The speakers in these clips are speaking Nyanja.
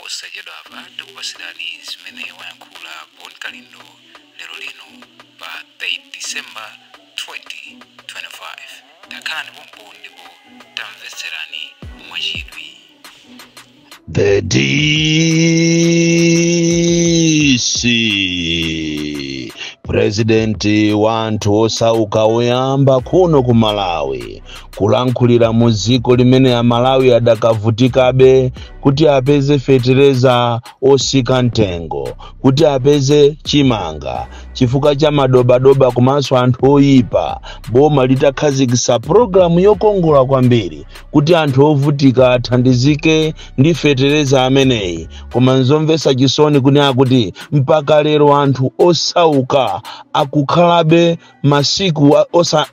osachedwa apa tikupasirani zimene wayankhula Bon Kalindo lero lino pa 3 December 2025. Takhalani pompo ndipo tamvetserani mwachidwi. The DC Presidenti wanthu osauka oyamba kuno ku Malawi kulankhulira mu dziko limene a Malawi adakavutikabe kuti apeze fetereza osika mtengo, kuti apeze chimanga chifukwa cha madobadoba komanso anthu oyipa. Boma litakhazikitsa programu yokongola kwambiri kuti anthu ovutika athandizike ndi fetereza ameneyi. Koma nzomvetsa chisoni kuti mpaka lero anthu osauka akukhalabe masiku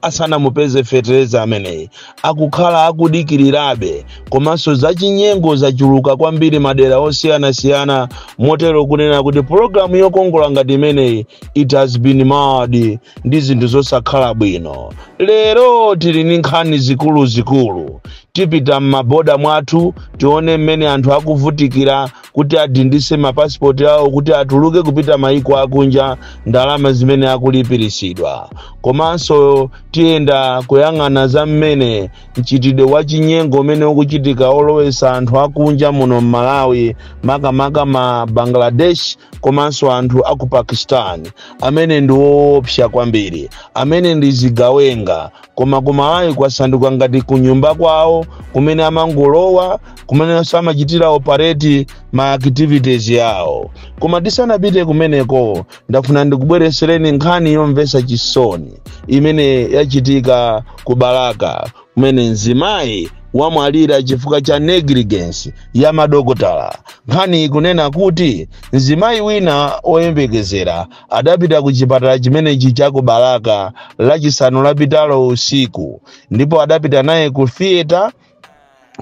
asanamupeze fetereza ameneyi, akukhala akudikirirabe. Komanso zachinyengo zachuluka kwambiri madera osiyanasiyana, motero kunena kuti programu yokongola ngati imeneyi it has been mad ndi zinthu zosakhala bwino. Lero tili ndi nkhani zikuluzikulu. Tipita m'maboda mwathu tione mmene anthu akuvutikira kuti adindise mapasipoti awo kuti atuluke kupita maiko akunja, ndalama zimene akulipiritsidwa. Komanso tiyenda kuyang'ana za mmene mchitidwe wa chinyengo umene ukuchitika olowesa anthu akunja muno Malawi, makamaka ma Bangladesh komanso anthu aku Pakistan, amene ndi woopsa kwambiri, amene ndi zigawenga. Koma ku Malawi kwasanduka ngati kunyumba kwawo kumene amangolowa, kumene samachitira operate ma activities yawo. Koma tisanapite kumeneko, ndafuna ndikubweresereni nkhani yomvetsa chisoni imene yachitika ku Balaka, kumene mzimayi wamwalira chifukwa cha negligence ya madokotala. Nkhani ikunena kuti mzimayi wina oyembekezera adapita ku chipatala chimenechi cha ku Balaka lachisanu lapitalo usiku, ndipo adapita naye ku theater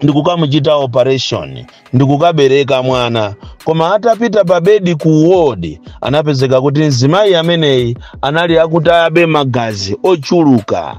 ndikukamuchita operation, ndikukabereka mwana. Koma atapita pa bedi ku ward, anapezeka kuti mzimayi ameneyi anali akutayabe magazi ochuluka.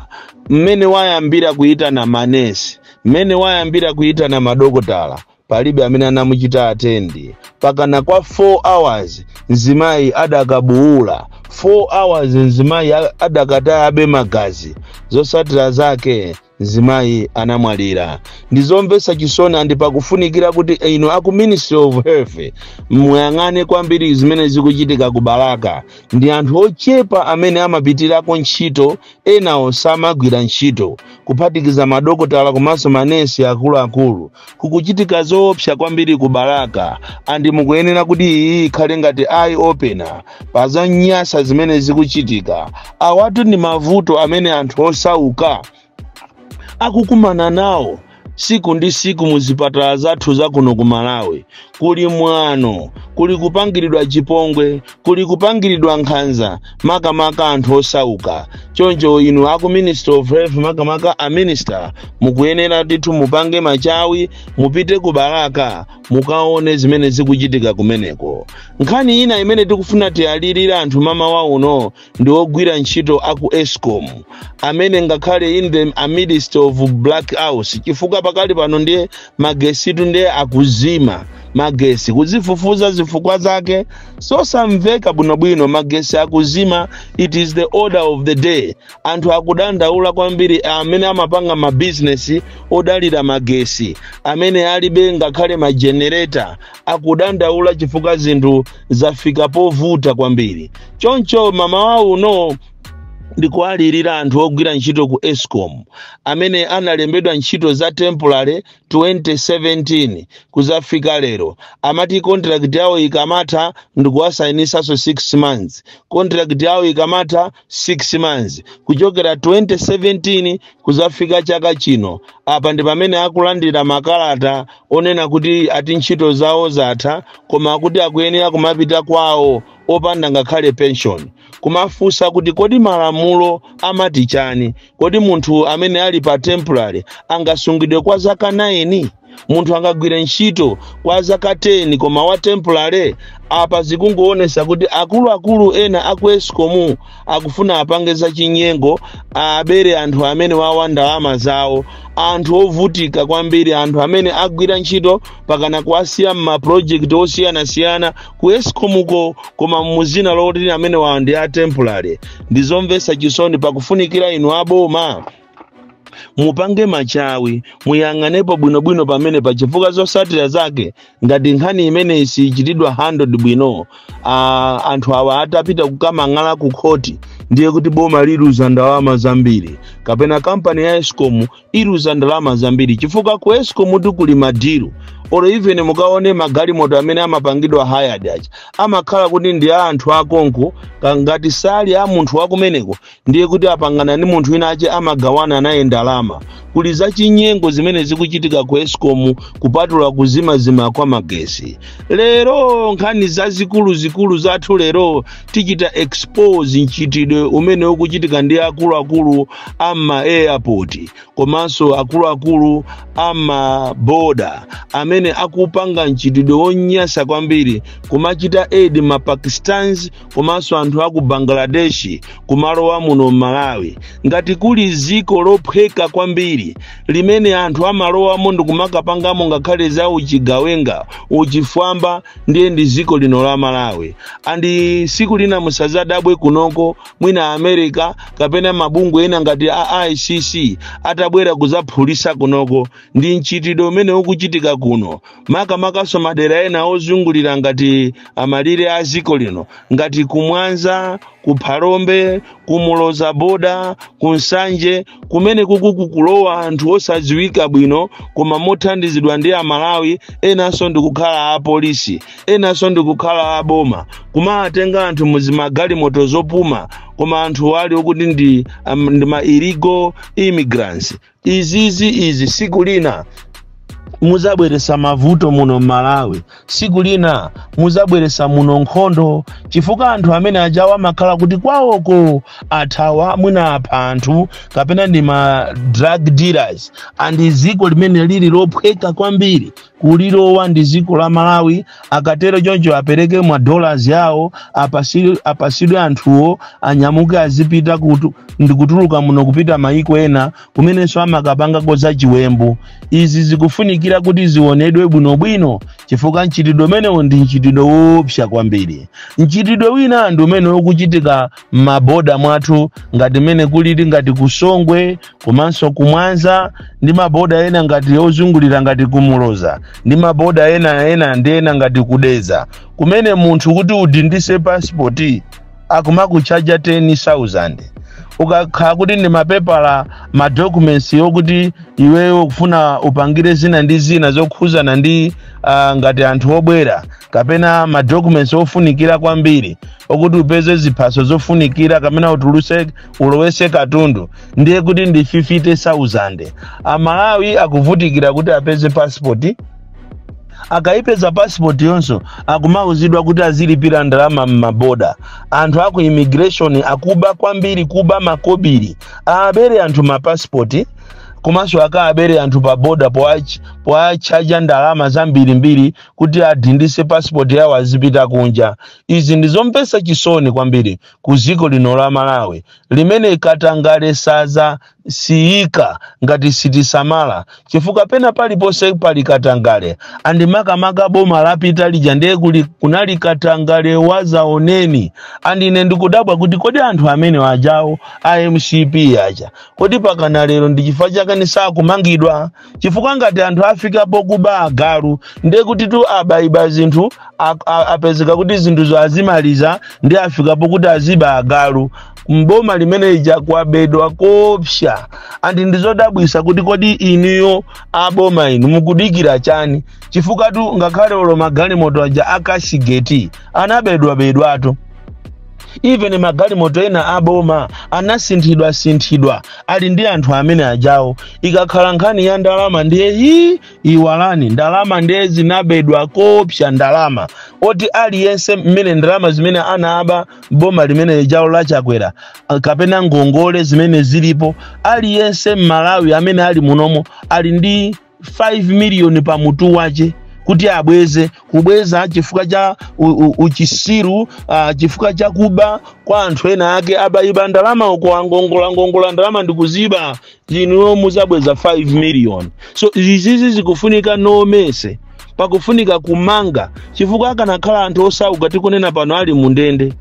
Mmene wayambira kuita na manesi, mmene wayambira kuita na madokotala, palibe amene anamuchita atendi. Pakana kwa 4 hours mzimayi adakabuula. 4 hours mzimayi adakatayabe magazi. Zosatira zake mzimayi anamwalira. Ndizomvetsa chisoni andi pakufunikira kuti ino aku Ministry of Health muyang'ane kwambiri zimene zikuchitika ku Balaka. Ndi anthu ochepa amene amapitirako ntchito, ena osamagwira ntchito, kuphatikiza madokotala komanso manesi akuluakulu. Kukuchitika zoopsa kwambiri ku Balaka, andi mukuyenera kuti iyi ikhale ngati eye opener pa za nyasa zimene zikuchitika. Awatu ndi mavuto amene anthu osauka akukumana nawo siku ndi siku muzipatala zathu za kuno ku Malawi. Kuli mwano, kuli kupangiridwa chipongwe, kuli kupangiridwa nkhanza, makamaka anthu osauka. Choncho inu aku Ministry of Health, makamaka a minister, mukuyenera kuti mupange machawi, mupite ku Balaka mukaone zimene zikuchitika kumeneko. Nkhani ina imene tikufuna tiyalirira anthu mama wa uno ndi ogwira ntchito aku Eskom, amene ngakhale in the midst of blackouts, chifukwa pakali pano ndiye magesitu ndiye akuzima magesi, kuzifufuza zifukwa zake sosamveka bwinobwino. Magesi akuzima, it is the order of the day. Anthu akudandaula kwambiri amene amapanga ma business odalira magesi, amene alibe ngakhale ma generator, akudandaula chifukwa zinthu zafika povuta kwambiri. Choncho mama wa uno ndikualirira anthu ogwira ntchito ku Eskom, amene analembedwa ntchito za temporary 2017 kuzafika lero. Amati contract yawo ikamatha ndikuwasainisaso 6 months. Contract yawo ikamatha 6 months. Kuchokera 2017 kuzafika chaka chino. Apa ndi pamene akulandira makalata onena kuti ati ntchito zawo zatha, koma kuti akuyenera kumapita kwawo opanda ngakhale pension. Kumafusa kuti kodi malamulo amati chani, kodi munthu amene ali pa temporary angasungidwe kwa zaka 9? munthu angagwire ntchito kwa zaka 10 koma wa temporary apa zikungoonesa kuti akuluakulu ena aku Eskom akufuna apange za chinyengo abere anthu amene wawa ndalama zawo, anthu ovutika kwambiri, anthu amene agwira ntchito pakana kuwasiya m'maproject osiyanasiyana ku Eskom koma muzina loti amene wawa ndi a temporary. Ndizomvetsa chisoni pakufunikira inu aboma mupange machawi, muyang'anepo bwinobwino pamene pachifuka zosatira zake ngati nkhani imene isichitidwa 100 bwino. Anthu awa atapita kukamang'ala ku khoti ndiye kuti boma liluza ndalama zambiri kapena kampani ya Eskom iluza ndalama zambiri chifukwa ku Eskom kuli madiru. Oro even mukaone magalimoto amene amapangidwa hired aja amakhala kuti ndi anthu akonko ngati sali a munthu wakumeneko ndiye kuti apangana ndi munthu wina ache amagawana naye ndalama. Kuli za chinyengo zimene zikuchitika ku Eskom kupatula kuzima kwa magesi. Lero nkhani zikulu zathu lero tichita expose nchitidwe umene ukuchitika ndi akuluakulu ama airport komanso akuluakulu ama border amene akupanga nchitidwe wonyasa kwambiri kumachita aid ma Pakistans komanso anthu aku Bangladesh kumalowa muno Malawi. Ngati kuli ziko lophweka kwambiri limene anthu amalowa mondo kumakapangamo ngakhale za uchigawenga uchifwamba ndiye ndi ziko lino la Malawi. Andi siku lina musazadabwe kunoko mwina America kapena mabungwe ena ngati ICC atabwera kuzaphulisa kunoko ndi nchitidwe umene ukuchitika kuno. Makaso madera ena ozungulira ngati amalire a ziko lino ngati kumwanza, kuphalombe, kumuloza boda, kunsanje kumene kukulowa anthu osadziwika bwino koma mothandizidwa ndi Amalawi, enanso ndikukhala a polisi, enanso ndikukhala a boma kumatenga anthu muzimagalimoto zopuma koma anthu wali okuti ndi ma illegal immigrants. Izi siku lina muzabweresa mavuto muno Malawi, siku lina muzabweresa muno nkhondo chifukwa anthu amene ajawa makhala kuti kwawoko athawa mwina apha anthu kapena ndi ma drug dealers. Andi ziko limene lili lophweka kwambiri kulilowa ndi ziko la Malawi. Akatero choncho apereke mwa dollars yawo apasidwe anthuwo anyamuke azipita ndikutuluka muno kupita maiko ena kumenenso amakapanga koza chiwembu. Izi zikufunikira kuti zionedwe bwinobwino chifukwa nchitidwe umene ndi nchitidwe woopsa kwambiri. Nchitidwe wina ndi umene ukuchitika maboda mwathu ngati mene kulili ngati kusongwe komanso kumwanza ndi maboda ena ngati ozungulira ngati kumuloza ndi maboda ena ndena ngati kudeza kumene munthu kuti udindise passport akumakuchaja 10,000. Ukakhala kuti ndi mapepala ma documents yokuti iweyo kufuna upangire zina ndi zina zokhuzana ndi ngati anthu obwera kapena ma documents ofunikira kwambiri okuti upeze ziphaso zofunikira kapena ulowese katundu ndiye kuti ndi 50,000. Amalawi akuvutikira kuti apeze passport. Akaipeza passport yonso akumauzidwa kuti azilipira ndalama m'maboda. Anthu aku immigration akuba kwambiri kuba makobiri abere anthu ma passport komanso akabere anthu pa boda poachaja ndalama zambiri kuti adindise passport yawo azipita kunja. Izi ndizomvetsa chisoni kwambiri ku ziko lino la Malawi limene katangale saza siika ngati sitisamala chifukwa pena paliponse pali katangale. Andi makamaka boma lapita lija ndiye kunali katangale wazaoneni. Andi ine ndikudabwa kuti kodi anthu amene wajawo IMCP aja kodi pakana lero ndi chifukwa chakani sakumangidwa chifukwa ngati anthu afikapo kuba agalu ndiye kuti tu abaiba zinthu apezeka kuti zinthu zo azimaliza ndi afikapo kuti aziba agalu. Mboma limene ija kwabedwa kopsha. Andi ndizodabwisa kuti kodi iniyo aboma inu mukudikira chani chifukwa tu ngakhale olo magalimoto aja akashigeti anabedwato. Even magalimoto ena aboma anasinthidwa ali ndi anthu amene ajawo. Ikakhala nkhani ya ndalama ndiye iwalani ndalama ndiye zinabedwa kopsha ndalama oti aliyense mmene ndalama zimene anaaba boma limene jawo la Chakwera kapena ngongole zimene zilipo aliyense Malawi amene ali munomo ali ndi 5 million pa mutu wache kuti abweze kubweza chifukwa cha uchisiru, chifukwa cha kuba kwa anthu ena ake abayiba ndalama uko angongola ndalama ndikuziba zinu muzabweza 5 million. So izizi zikufunika nomese pakufunika kumanga chifukwa akanakhala anthu osauka tikunena pano ali mundende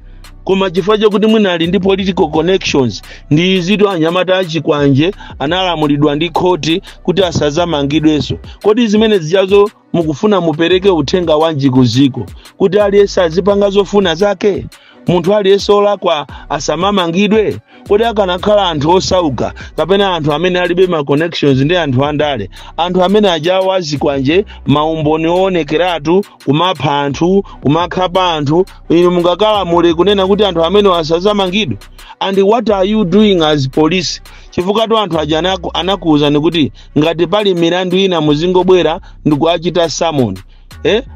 koma chifukwa chokuti mwina ali ndi political connections ndi zito anyamata achikwanje analamulidwa ndi khoti kuti asazamangidweso. Kodi zimene zichazo mukufuna mupereke uthenga wanji kuziko kuti aliyense azipanga zofuna zake, munthu aliyense olakwa asamamangidwe? Kodi akanakhala anthu osauka kapena anthu amene alibe ma connections ndi anthu andale, anthu amene ajawo azikwanje maumboni oonekeratu kumapha anthu kumakhapa anthu, inu mungakala mule kunena kuti anthu amene asazamangidwe? And what are you doing as police? Chifukwa to anthu aja anakuwuzani kuti ngati pali milandu ina muzingobwera ndikuachita summon.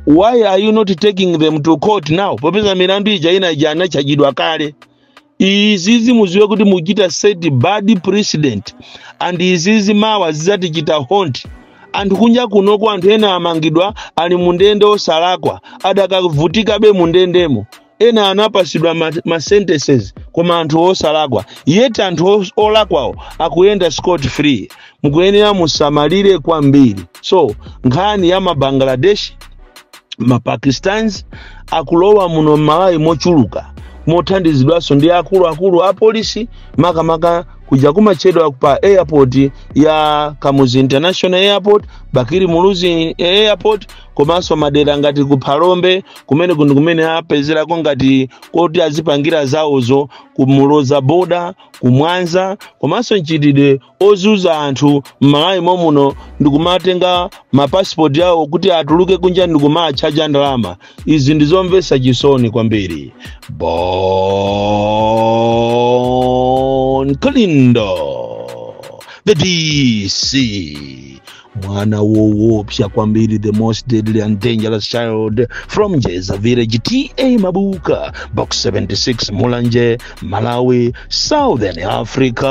Why are you not taking them to court now? Popeza milandu ija ina jana chajidwa kale. Izizi muziwe kuti mujita set bad precedent, and izizi mawa zizati chita haunt. Anthu kunja kunoko anthu ena amangidwa ali mundende osalakwa adakavutika be mundendemo, ena anapasidwa ma sentences koma anthu osalakwa, yet anthu olakwawo akuyenda scot free. Mukuyenera musamalire kwambiri. So nkhani ya Bangladesh, Pakistans akulowa muno Malawi mochuluka mothandizidwaso ndi akulu a polisi makamaka kuja kumachedwa pa airport ya Kamuzu International Airport, Bakiri Muluzi Airport, komanso madera ngati ku Phalombe kumene apezera ko ngati koti azipangira zawozo ku Muloza Border, ku Mwanza, komanso nchitide ozuza anthu Malawi momuno ndikumatenga ma passport yawo kuti atuluke kunja ndikumachaja ndalama. Izi ndizomvesa chisoni kwambiri. Bon Kalindo, the DC. Mwana woopsha kwambiri, the most deadly and dangerous child from Jeza Village, TA Mabuka, Box 76, Mulanje, Malawi, Southern Africa.